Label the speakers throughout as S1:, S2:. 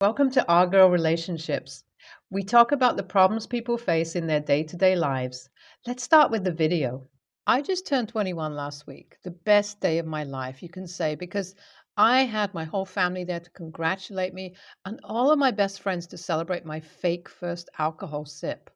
S1: Welcome to Our Girl Relationships. We talk about the problems people face in their day to day lives. Let's start with the video. I just turned 21 last week, the best day of my life, you can say, because I had my whole family there to congratulate me and all of my best friends to celebrate my fake first alcohol sip.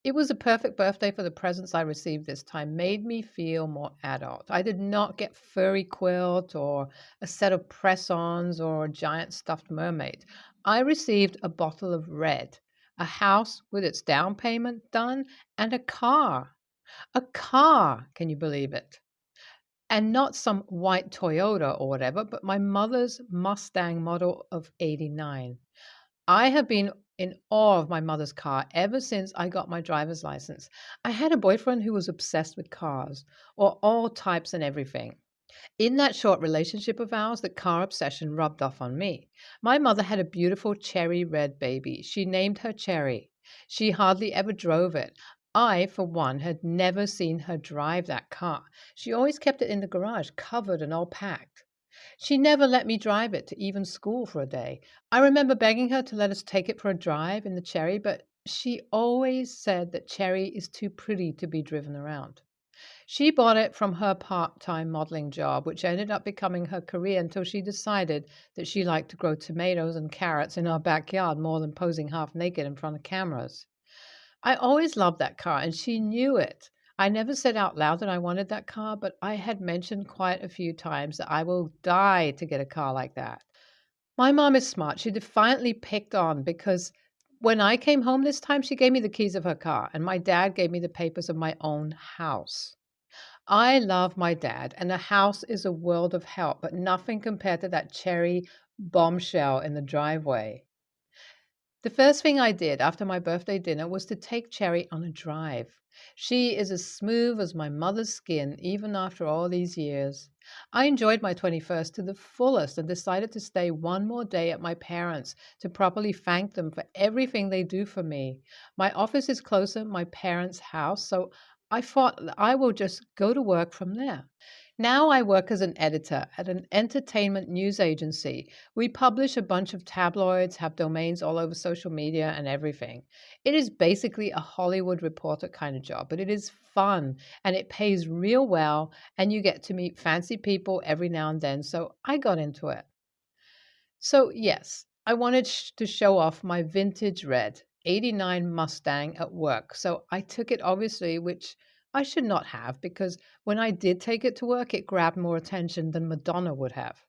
S1: It was a perfect birthday for the presents I received this time, made me feel more adult. I did not get furry quilt or a set of press-ons or a giant stuffed mermaid. I received a bottle of red, a house with its down payment done, and a car. A car, can you believe it? And not some white Toyota or whatever, but my mother's Mustang model of 89. I have been in awe of my mother's car ever since I got my driver's license. I had a boyfriend who was obsessed with cars, or all types and everything. In that short relationship of ours, the car obsession rubbed off on me. My mother had a beautiful cherry red baby. She named her Cherry. She hardly ever drove it. I, for one, had never seen her drive that car. She always kept it in the garage, covered and all packed. She never let me drive it to even school for a day. I remember begging her to let us take it for a drive in the Cherry, but she always said that Cherry is too pretty to be driven around. She bought it from her part-time modeling job, which ended up becoming her career until she decided that she liked to grow tomatoes and carrots in our backyard more than posing half naked in front of cameras. I always loved that car, and she knew it. I never said out loud that I wanted that car, but I had mentioned quite a few times that I will die to get a car like that. My mom is smart. She defiantly picked on because when I came home this time, she gave me the keys of her car, and my dad gave me the papers of my own house. I love my dad, and a house is a world of help, but nothing compared to that cherry bombshell in the driveway. The first thing I did after my birthday dinner was to take Cherry on a drive. She is as smooth as my mother's skin, even after all these years. I enjoyed my 21st to the fullest and decided to stay one more day at my parents' to properly thank them for everything they do for me. My office is closer to my parents' house, so I thought that I will just go to work from there. Now I work as an editor at an entertainment news agency. We publish a bunch of tabloids, have domains all over social media and everything. It is basically a Hollywood reporter kind of job, but it is fun and it pays real well, and you get to meet fancy people every now and then. So I got into it. So, yes, I wanted to show off my vintage red 89 Mustang at work. So I took it, obviously, which I should not have because when I did take it to work, it grabbed more attention than Madonna would have.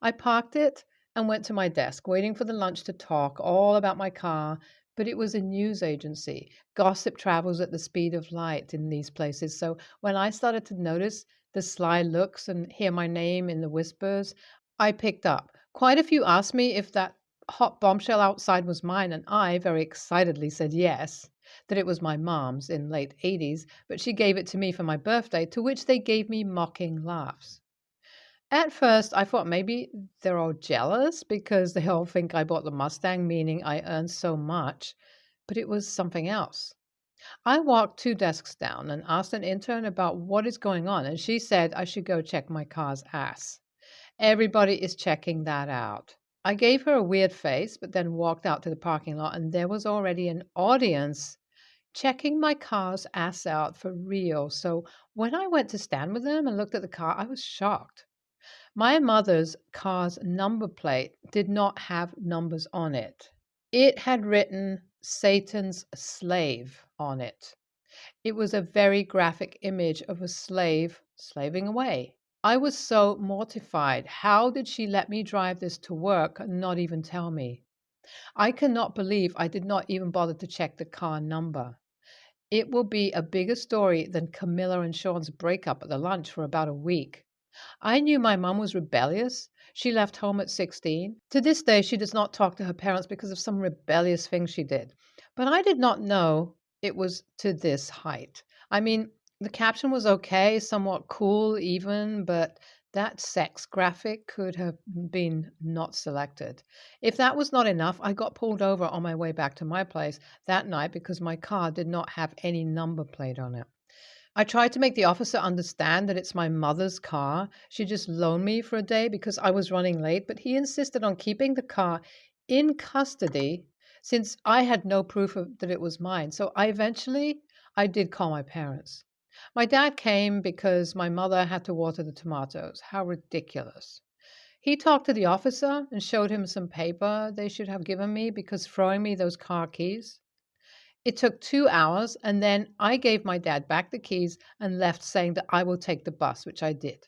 S1: I parked it and went to my desk, waiting for the lunch to talk all about my car. But it was a news agency. Gossip travels at the speed of light in these places. So when I started to notice the sly looks and hear my name in the whispers, I picked up. Quite a few asked me if that hot bombshell outside was mine, and I very excitedly said yes, that it was my mom's in late 80s, but she gave it to me for my birthday, to which they gave me mocking laughs. At first, I thought maybe they're all jealous because they all think I bought the Mustang, meaning I earned so much, but it was something else. I walked two desks down and asked an intern about what is going on, and she said I should go check my car's ass. Everybody is checking that out. I gave her a weird face, but then walked out to the parking lot, and there was already an audience checking my car's ass out for real. So when I went to stand with them and looked at the car, I was shocked. My mother's car's number plate did not have numbers on it. It had written Satan's slave on it. It was a very graphic image of a slave slaving away. I was so mortified. How did she let me drive this to work and not even tell me? I cannot believe I did not even bother to check the car number. It will be a bigger story than Camilla and Sean's breakup at the lunch for about a week. I knew my mom was rebellious. She left home at 16. To this day, she does not talk to her parents because of some rebellious thing she did. But I did not know it was to this height. I mean, the caption was okay, somewhat cool even, but that sex graphic could have been not selected. If that was not enough, I got pulled over on my way back to my place that night because my car did not have any number plate on it. I tried to make the officer understand that it's my mother's car. She just loaned me for a day because I was running late, but he insisted on keeping the car in custody since I had no proof that it was mine. So I did call my parents. My dad came because my mother had to water the tomatoes. How ridiculous. He talked to the officer and showed him some paper they should have given me because throwing me those car keys. It took 2 hours, and then I gave my dad back the keys and left saying that I will take the bus, which I did.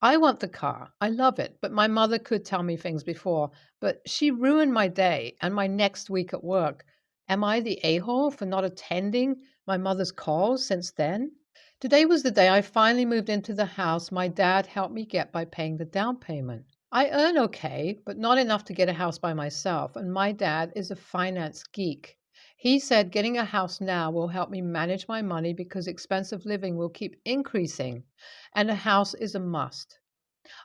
S1: I want the car. I love it, but my mother could tell me things before, but she ruined my day and my next week at work. Am I the a-hole for not attending my mother's calls since then? Today was the day I finally moved into the house my dad helped me get by paying the down payment. I earn okay, but not enough to get a house by myself, and my dad is a finance geek. He said getting a house now will help me manage my money because expensive living will keep increasing, and a house is a must.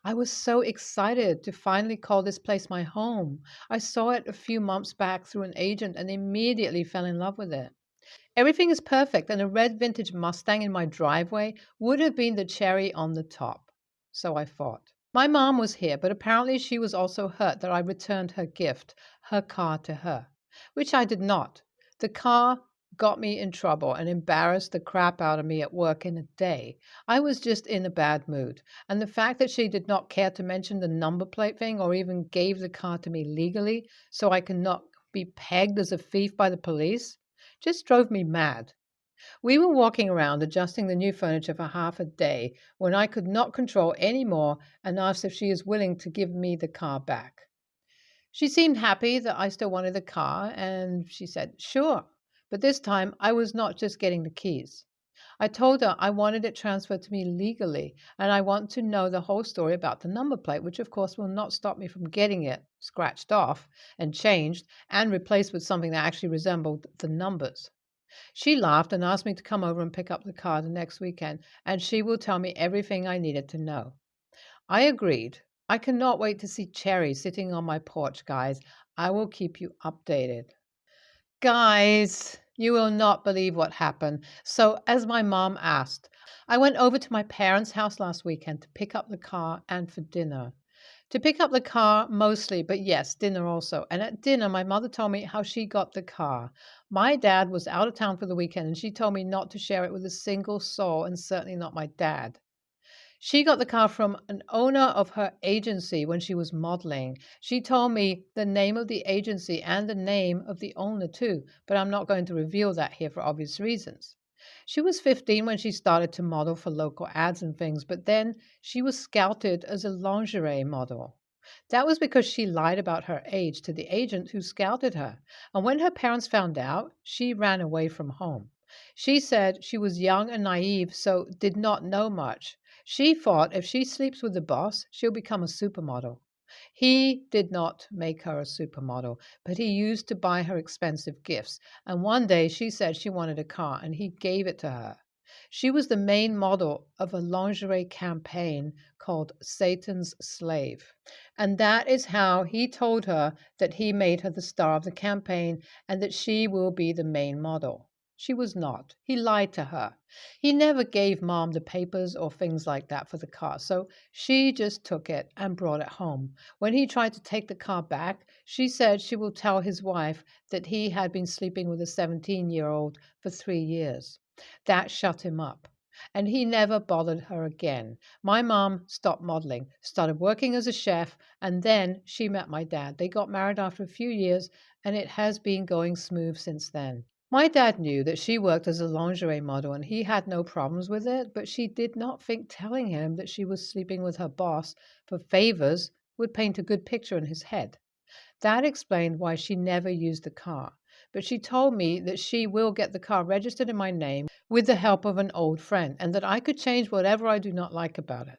S1: I was so excited to finally call this place my home. I saw it a few months back through an agent and immediately fell in love with it. Everything is perfect, and a red vintage Mustang in my driveway would have been the cherry on the top. So I thought. My mom was here, but apparently she was also hurt that I returned her gift, her car, to her, which I did not. The car got me in trouble and embarrassed the crap out of me at work in a day. I was just in a bad mood, and the fact that she did not care to mention the number plate thing or even gave the car to me legally so I could not be pegged as a thief by the police just drove me mad. We were walking around adjusting the new furniture for half a day when I could not control any more and asked if she is willing to give me the car back. She seemed happy that I still wanted the car, and she said, sure. But this time I was not just getting the keys. I told her I wanted it transferred to me legally, and I want to know the whole story about the number plate, which of course will not stop me from getting it scratched off and changed and replaced with something that actually resembled the numbers. She laughed and asked me to come over and pick up the car the next weekend, and she will tell me everything I needed to know. I agreed. I cannot wait to see Cherry sitting on my porch, guys. I will keep you updated. Guys, you will not believe what happened. So, as my mom asked, I went over to my parents' house last weekend to pick up the car and for dinner. To pick up the car mostly, but yes, dinner also. And at dinner, my mother told me how she got the car. My dad was out of town for the weekend, and she told me not to share it with a single soul, and certainly not my dad. She got the car from an owner of her agency when she was modeling. She told me the name of the agency and the name of the owner too, but I'm not going to reveal that here for obvious reasons. She was 15 when she started to model for local ads and things, but then she was scouted as a lingerie model. That was because she lied about her age to the agent who scouted her. And when her parents found out, she ran away from home. She said she was young and naive, so did not know much. She thought if she sleeps with the boss, she'll become a supermodel. He did not make her a supermodel, but he used to buy her expensive gifts. And one day she said she wanted a car, and he gave it to her. She was the main model of a lingerie campaign called Satan's Slave. And that is how he told her that he made her the star of the campaign and that she will be the main model. She was not. He lied to her. He never gave mom the papers or things like that for the car, so she just took it and brought it home. When he tried to take the car back, she said she will tell his wife that he had been sleeping with a 17-year-old for 3 years. That shut him up. And he never bothered her again. My mom stopped modeling, started working as a chef, and then she met my dad. They got married after a few years, and it has been going smooth since then. My dad knew that she worked as a lingerie model and he had no problems with it, but she did not think telling him that she was sleeping with her boss for favors would paint a good picture in his head. That explained why she never used the car. But she told me that she will get the car registered in my name with the help of an old friend and that I could change whatever I do not like about it.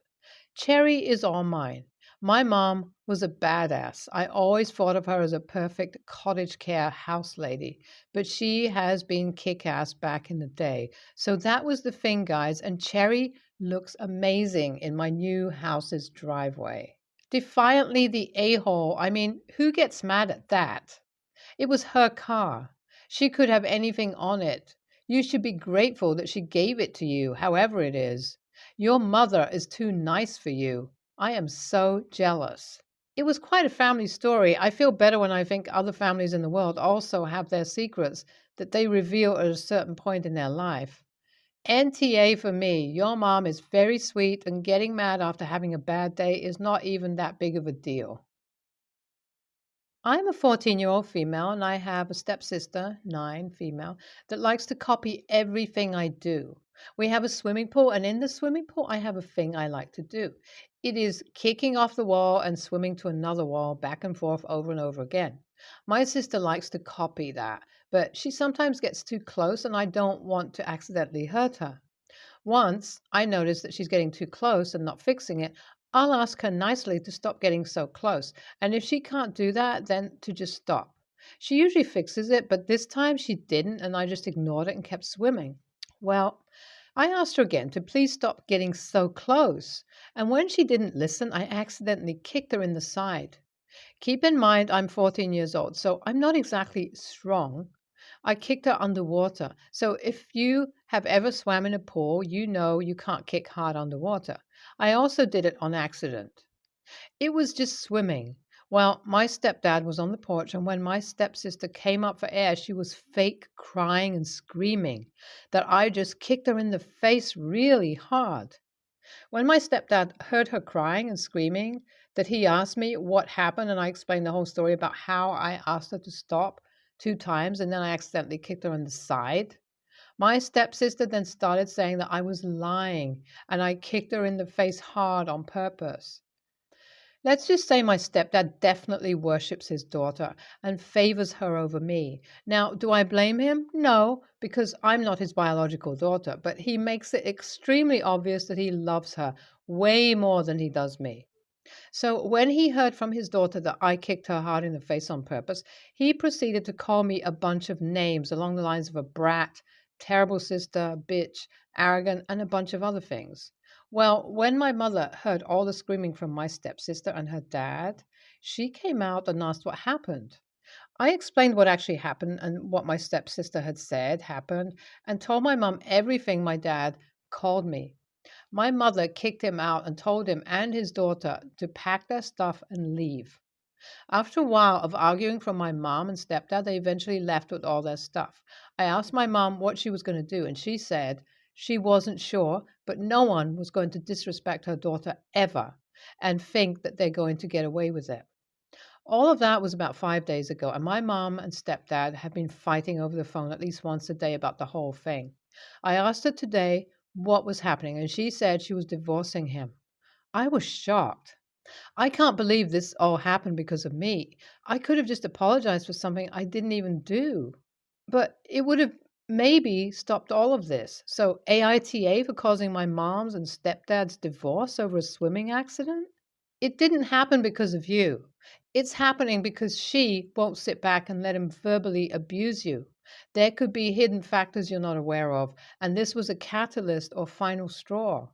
S1: Cherry is all mine. My mom was a badass. I always thought of her as a perfect cottage care house lady, but she has been kick-ass back in the day. So that was the thing, guys, and Cherry looks amazing in my new house's driveway. Defiantly the a-hole. I mean, who gets mad at that? It was her car. She could have anything on it. You should be grateful that she gave it to you, however it is. Your mother is too nice for you. I am so jealous. It was quite a family story. I feel better when I think other families in the world also have their secrets that they reveal at a certain point in their life. NTA for me, your mom is very sweet, and getting mad after having a bad day is not even that big of a deal. I'm a 14-year-old female, and I have a stepsister, 9, female, that likes to copy everything I do. We have a swimming pool, and in the swimming pool, I have a thing I like to do. It is kicking off the wall and swimming to another wall back and forth over and over again. My sister likes to copy that, but she sometimes gets too close, and I don't want to accidentally hurt her. Once I notice that she's getting too close and not fixing it, I'll ask her nicely to stop getting so close. And if she can't do that, then to just stop. She usually fixes it, but this time she didn't, and I just ignored it and kept swimming. Well, I asked her again to please stop getting so close. And when she didn't listen, I accidentally kicked her in the side. Keep in mind, I'm 14 years old, so I'm not exactly strong. I kicked her underwater. So if you have ever swam in a pool, you know you can't kick hard underwater. I also did it on accident. It was just swimming. Well, my stepdad was on the porch, and when my stepsister came up for air, she was fake crying and screaming that I just kicked her in the face really hard. When my stepdad heard her crying and screaming, that he asked me what happened, and I explained the whole story about how I asked her to stop 2 times and then I accidentally kicked her on the side. My stepsister then started saying that I was lying and I kicked her in the face hard on purpose. Let's just say my stepdad definitely worships his daughter and favors her over me. Now, do I blame him? No, because I'm not his biological daughter, but he makes it extremely obvious that he loves her way more than he does me. So when he heard from his daughter that I kicked her hard in the face on purpose, he proceeded to call me a bunch of names along the lines of a brat, terrible sister, bitch, arrogant, and a bunch of other things. Well, when my mother heard all the screaming from my stepsister and her dad, she came out and asked what happened. I explained what actually happened and what my stepsister had said happened and told my mom everything my dad called me. My mother kicked him out and told him and his daughter to pack their stuff and leave. After a while of arguing from my mom and stepdad, they eventually left with all their stuff. I asked my mom what she was going to do, and she said she wasn't sure, but no one was going to disrespect her daughter ever and think that they're going to get away with it. All of that was about 5 days ago, and my mom and stepdad have been fighting over the phone at least once a day about the whole thing. I asked her today what was happening, and she said she was divorcing him. I was shocked. I can't believe this all happened because of me. I could have just apologized for something I didn't even do. But it would have maybe stopped all of this. So, AITA for causing my mom's and stepdad's divorce over a swimming accident? It didn't happen because of you. It's happening because she won't sit back and let him verbally abuse you. There could be hidden factors you're not aware of, and this was a catalyst or final straw.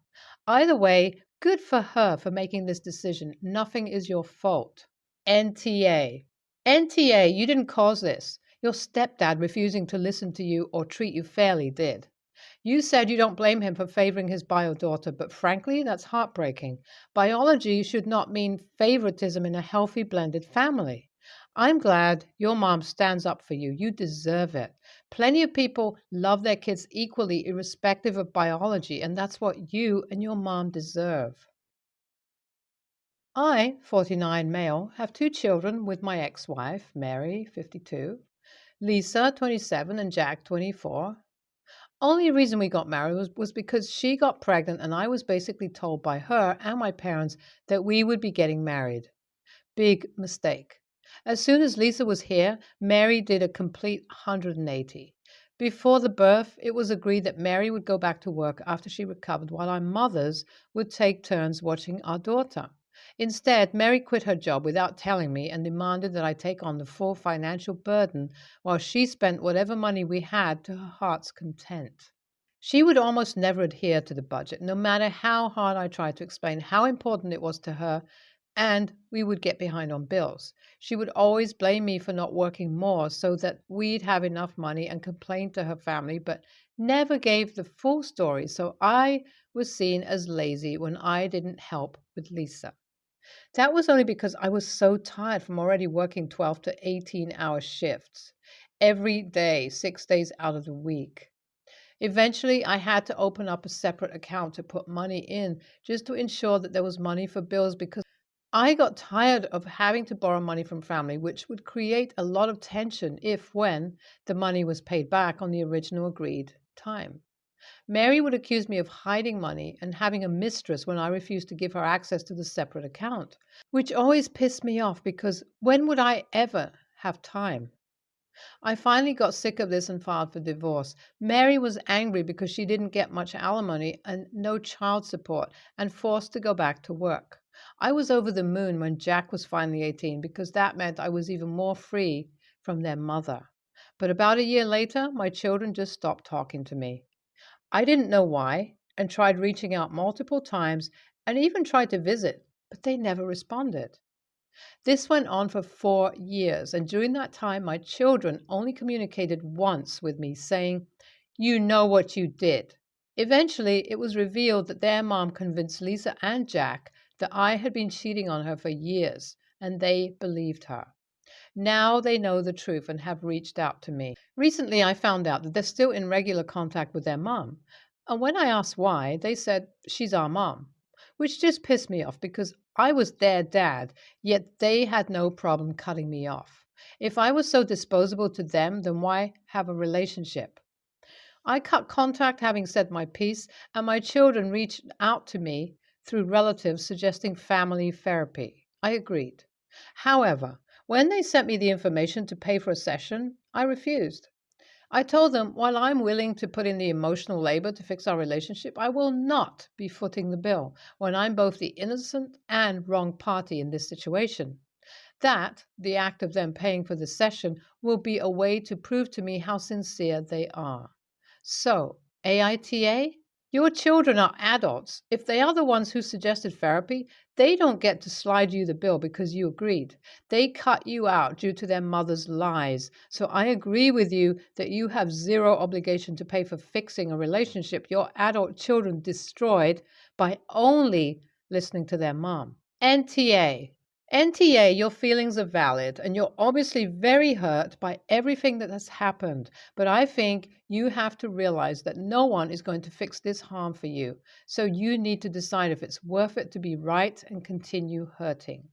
S1: Either way, good for her for making this decision. Nothing is your fault. NTA. NTA, you didn't cause this. Your stepdad refusing to listen to you or treat you fairly did. You said you don't blame him for favoring his bio daughter, but frankly, that's heartbreaking. Biology should not mean favoritism in a healthy blended family. I'm glad your mom stands up for you. You deserve it. Plenty of people love their kids equally, irrespective of biology, and that's what you and your mom deserve. I, 49 male, have 2 children with my ex-wife, Mary, 52, Lisa, 27, and Jack, 24. Only reason we got married was because she got pregnant and I was basically told by her and my parents that we would be getting married. Big mistake. As soon as Lisa was here, Mary did a complete 180. Before the birth, it was agreed that Mary would go back to work after she recovered while our mothers would take turns watching our daughter. Instead, Mary quit her job without telling me and demanded that I take on the full financial burden while she spent whatever money we had to her heart's content. She would almost never adhere to the budget, no matter how hard I tried to explain how important it was to her, and we would get behind on bills. She would always blame me for not working more so that we'd have enough money and complain to her family, but never gave the full story, so I was seen as lazy when I didn't help with Lisa. That was only because I was so tired from already working 12 to 18-hour shifts every day, 6 days out of the week. Eventually, I had to open up a separate account to put money in just to ensure that there was money for bills because I got tired of having to borrow money from family, which would create a lot of tension if, when, the money was paid back on the original agreed time. Mary would accuse me of hiding money and having a mistress when I refused to give her access to the separate account, which always pissed me off because when would I ever have time? I finally got sick of this and filed for divorce. Mary was angry because she didn't get much alimony and no child support and forced to go back to work. I was over the moon when Jack was finally 18 because that meant I was even more free from their mother. But about a year later, my children just stopped talking to me. I didn't know why and tried reaching out multiple times and even tried to visit, but they never responded. This went on for 4 years, and during that time, my children only communicated once with me, saying, "You know what you did." Eventually, it was revealed that their mom convinced Lisa and Jack that I had been cheating on her for years, and they believed her. Now they know the truth and have reached out to me. Recently, I found out that they're still in regular contact with their mom. And when I asked why, they said, "She's our mom," which just pissed me off because I was their dad, yet they had no problem cutting me off. If I was so disposable to them, then why have a relationship? I cut contact having said my piece, and my children reached out to me through relatives suggesting family therapy. I agreed. However, when they sent me the information to pay for a session, I refused. I told them while I'm willing to put in the emotional labor to fix our relationship, I will not be footing the bill when I'm both the innocent and wrong party in this situation. That, the act of them paying for the session, will be a way to prove to me how sincere they are. So, AITA, your children are adults. If they are the ones who suggested therapy, they don't get to slide you the bill because you agreed. They cut you out due to their mother's lies. So I agree with you that you have zero obligation to pay for fixing a relationship your adult children destroyed by only listening to their mom. NTA, your feelings are valid and you're obviously very hurt by everything that has happened. But I think you have to realize that no one is going to fix this harm for you. So you need to decide if it's worth it to be right and continue hurting.